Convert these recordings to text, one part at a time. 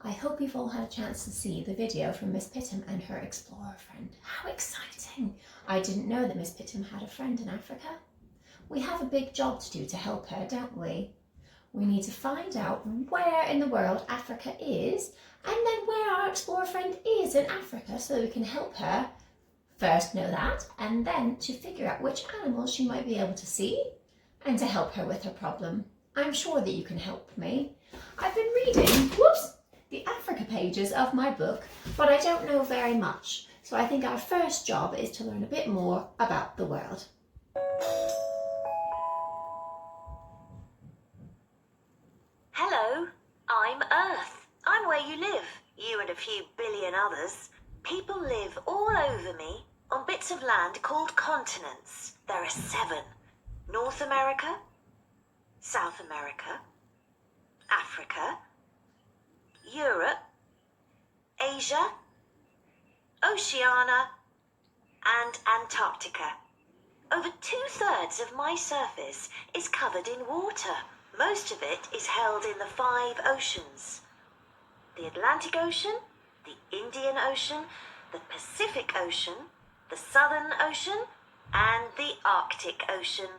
I hope you've all had a chance to see the video from Miss Pittom and her explorer friend. How exciting! I didn't know that Miss Pittom had a friend in Africa. We have a big job to do to help her, don't we? We need to find out where in the world Africa is, and then where our explorer friend is in Africa so that we can help her first know that, and then to figure out which animals she might be able to see and to help her with her problem. I'm sure that you can help me. I've been reading, the Africa pages of my book, but I don't know very much. So I think our first job is to learn a bit more about the world. Hello, I'm Earth. I'm where you live, you and a few billion others. People live all over me on bits of land called continents. There are 7. North America, South America, Africa, Europe, Asia, Oceania, and Antarctica. Over 2/3 of my surface is covered in water. Most of it is held in the 5 oceans. The Atlantic Ocean, the Indian Ocean, the Pacific Ocean, the Southern Ocean, and the Arctic Ocean.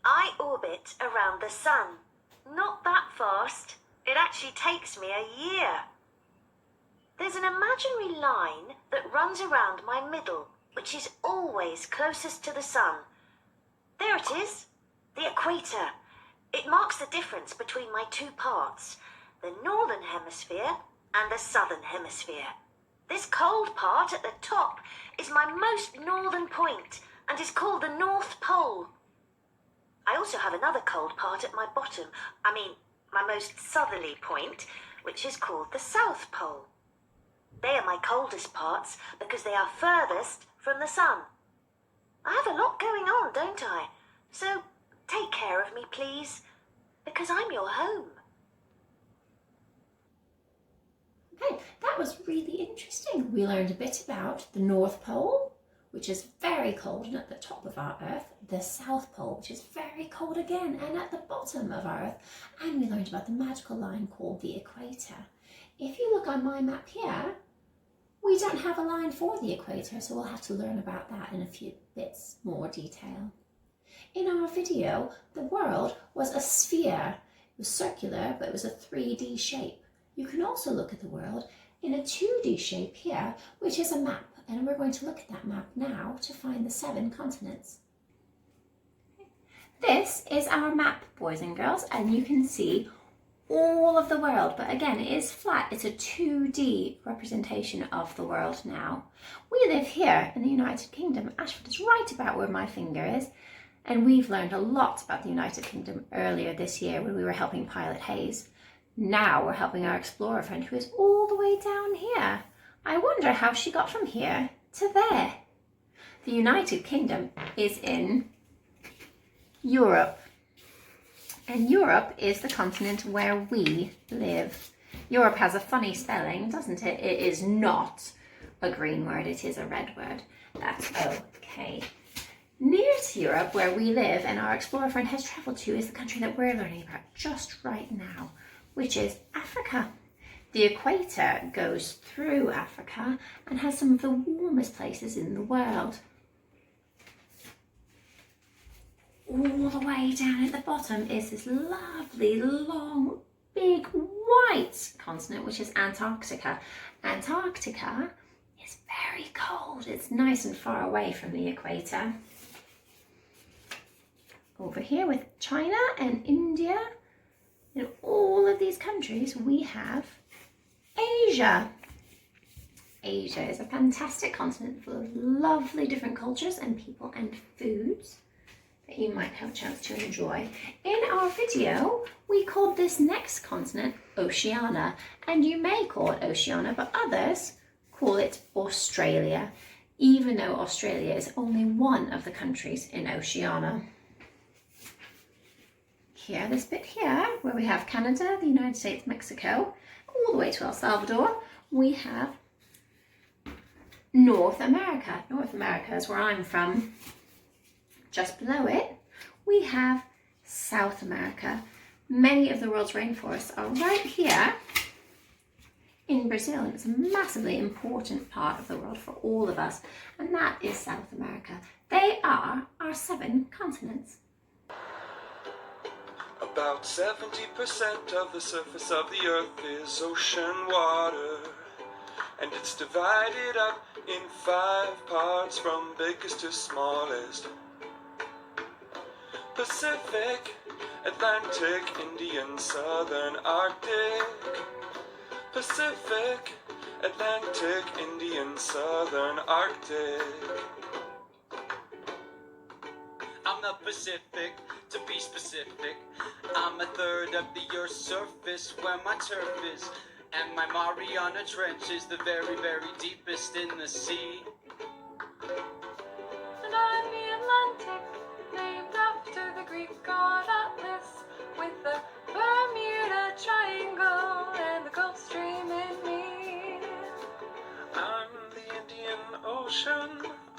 I orbit around the sun. Not that fast. It actually takes me a year. There's an imaginary line that runs around my middle, which is always closest to the sun. There it is, the equator. It marks the difference between my 2 parts, the northern hemisphere and the southern hemisphere. This cold part at the top is my most northern point and is called the North Pole. I also have another cold part at my bottom, my most southerly point, which is called the South Pole. They are my coldest parts because they are furthest from the sun. I have a lot going on, don't I? So take care of me, please, because I'm your home. Okay, that was really interesting. We learned a bit about the North Pole, which is very cold and at the top of our Earth, the South Pole, which is very cold again and at the bottom of our Earth, and we learned about the magical line called the equator. If you look on my map here, we don't have a line for the equator, so we'll have to learn about that in a few bits more detail. In our video, the world was a sphere. It was circular, but it was a 3D shape. You can also look at the world in a 2D shape here, which is a map, and we're going to look at that map now to find the 7 continents. This is our map, boys and girls, and you can see all of the world, but again, it is flat. It's a 2D representation of the world now. We live here in the United Kingdom. Ashford is right about where my finger is, and we've learned a lot about the United Kingdom earlier this year when we were helping pilot Hayes. Now we're helping our explorer friend who is all the way down here. I wonder how she got from here to there. The United Kingdom is in Europe. And Europe is the continent where we live. Europe has a funny spelling, doesn't it? It is not a green word, it is a red word. That's okay. Near to Europe, where we live and our explorer friend has travelled to, is the country that we're learning about just right now, which is Africa. The equator goes through Africa and has some of the warmest places in the world. All the way down at the bottom is this lovely, long, big, white continent, which is Antarctica. Antarctica is very cold. It's nice and far away from the equator. Over here with China and India, in all of these countries, we have Asia. Asia is a fantastic continent full of lovely different cultures and people and foods that you might have a chance to enjoy. In our video, we called this next continent Oceania, and you may call it Oceania, but others call it Australia, even though Australia is only one of the countries in Oceania. Here, this bit here, where we have Canada, the United States, Mexico, all the way to El Salvador, we have North America. North America is where I'm from. Just below it, we have South America. Many of the world's rainforests are right here in Brazil, and it's a massively important part of the world for all of us, and that is South America. They are our 7 continents. About 70% of the surface of the earth is ocean water, and it's divided up in 5 parts from biggest to smallest. Pacific, Atlantic, Indian, Southern, Arctic. Pacific, Atlantic, Indian, Southern, Arctic. I'm the Pacific, to be specific. I'm a third of the Earth's surface where my turf is, and my Mariana Trench is the very, very deepest in the sea. And I'm the Atlantic, named after the Greek god Atlas, with the Bermuda Triangle and the Gulf Stream in me. I'm the Indian Ocean,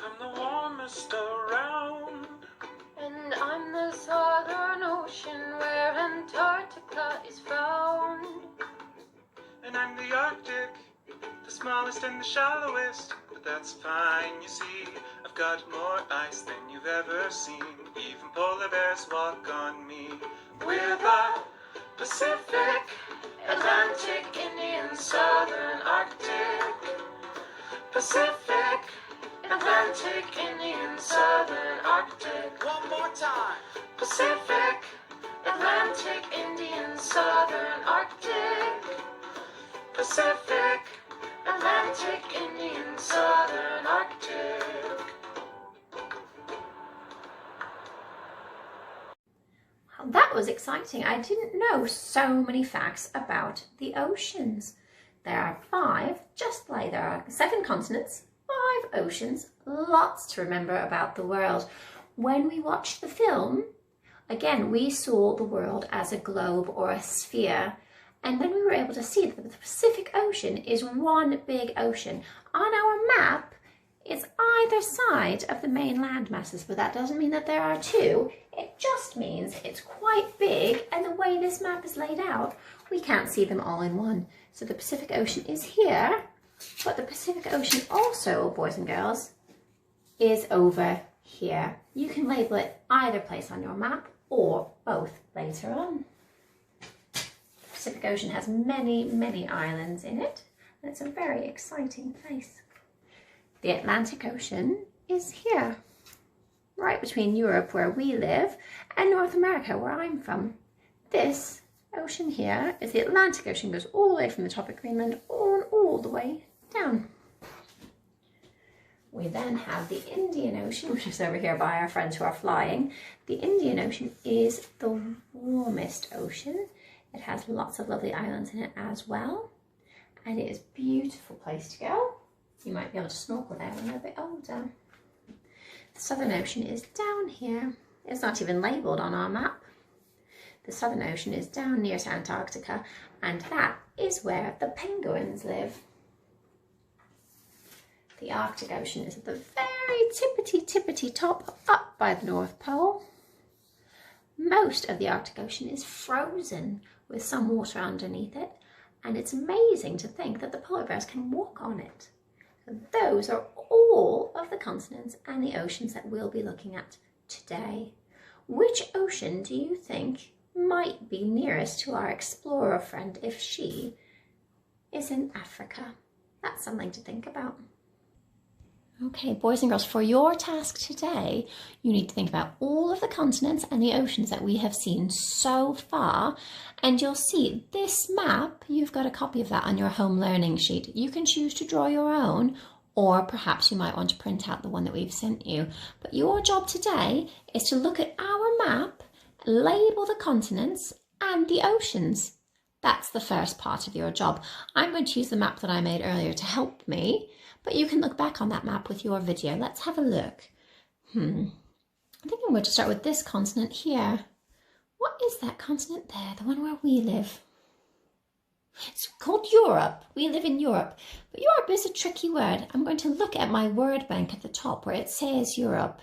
I'm the warmest around. And I'm the Southern Ocean where Antarctica is found. And I'm the Arctic, the smallest and the shallowest, but that's fine, you see. I've got more ice than you've ever seen. Even polar bears walk on me. We're the Pacific, Atlantic, Indian, Southern, Arctic. Pacific, Atlantic, Indian, Southern, Arctic. One more time. Pacific, Atlantic, Indian, Southern, Arctic. Pacific, Atlantic, Indian, Southern, Arctic. Wow, that was exciting. I didn't know so many facts about the oceans. There are 5, just like there are 7 continents, 5 oceans, lots to remember about the world. When we watched the film, again, we saw the world as a globe or a sphere. And then we were able to see that the Pacific Ocean is one big ocean. On our map, it's either side of the main land masses, but that doesn't mean that there are 2. It just means it's quite big, and the way this map is laid out, we can't see them all in one. So the Pacific Ocean is here, but the Pacific Ocean also, boys and girls, is over here. You can label it either place on your map or both later on. The Pacific Ocean has many, many islands in it, and it's a very exciting place. The Atlantic Ocean is here, right between Europe, where we live, and North America, where I'm from. This ocean here is the Atlantic Ocean, goes all the way from the top of Greenland all the way down. We then have the Indian Ocean, which is over here by our friends who are flying. The Indian Ocean is the warmest ocean. It has lots of lovely islands in it as well, and it is a beautiful place to go. You might be able to snorkel there when you're a bit older. The Southern Ocean is down here. It's not even labelled on our map. The Southern Ocean is down near to Antarctica, and that is where the penguins live. The Arctic Ocean is at the very tippity top, up by the North Pole. Most of the Arctic Ocean is frozen with some water underneath it, and it's amazing to think that the polar bears can walk on it. So those are all of the continents and the oceans that we'll be looking at today. Which ocean do you think might be nearest to our explorer friend if she is in Africa? That's something to think about. Okay, boys and girls, for your task today, you need to think about all of the continents and the oceans that we have seen so far, and you'll see this map, you've got a copy of that on your home learning sheet. You can choose to draw your own, or perhaps you might want to print out the one that we've sent you. But your job today is to look at our map, label the continents and the oceans. That's the first part of your job. I'm going to use the map that I made earlier to help me, but you can look back on that map with your video. Let's have a look. I think I'm going to start with this continent here. What is that continent there? The one where we live? It's called Europe. We live in Europe. But Europe is a tricky word. I'm going to look at my word bank at the top where it says Europe.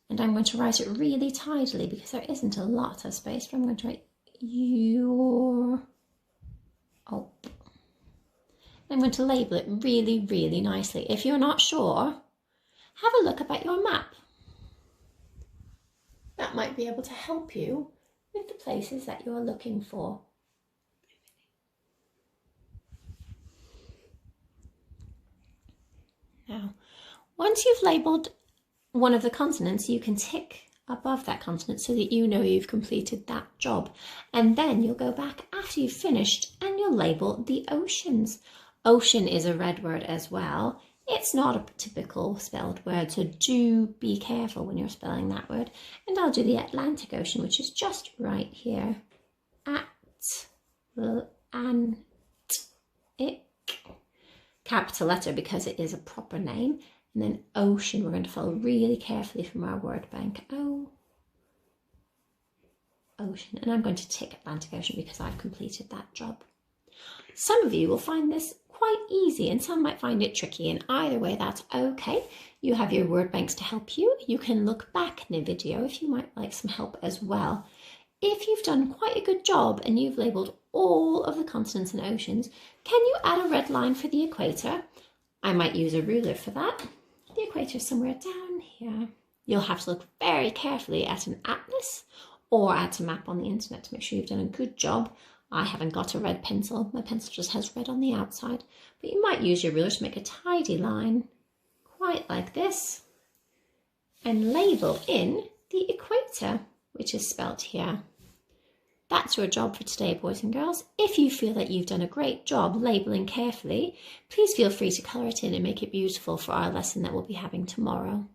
And I'm going to write it really tidily because there isn't a lot of space. But I'm going to write I'm going to label it really, really nicely. If you're not sure, have a look up at your map. That might be able to help you with the places that you're looking for. Now, once you've labelled one of the continents, you can tick above that continent so that you know you've completed that job. And then you'll go back after you've finished and you'll label the oceans. Ocean is a red word as well. It's not a typical spelled word, so do be careful when you're spelling that word. And I'll do the Atlantic Ocean, which is just right here. Atlantic. Capital letter because it is a proper name. And then ocean, we're going to follow really carefully from our word bank. Ocean. And I'm going to tick Atlantic Ocean because I've completed that job. Some of you will find this quite easy and some might find it tricky, and either way that's okay. You have your word banks to help you. You can look back in the video if you might like some help as well. If you've done quite a good job and you've labelled all of the continents and oceans, can you add a red line for the equator? I might use a ruler for that. The equator is somewhere down here. You'll have to look very carefully at an atlas or at a map on the internet to make sure you've done a good job. I haven't got a red pencil. My pencil just has red on the outside, but you might use your ruler to make a tidy line, quite like this, and label in the equator, which is spelt here. That's your job for today, boys and girls. If you feel that you've done a great job labelling carefully, please feel free to colour it in and make it beautiful for our lesson that we'll be having tomorrow.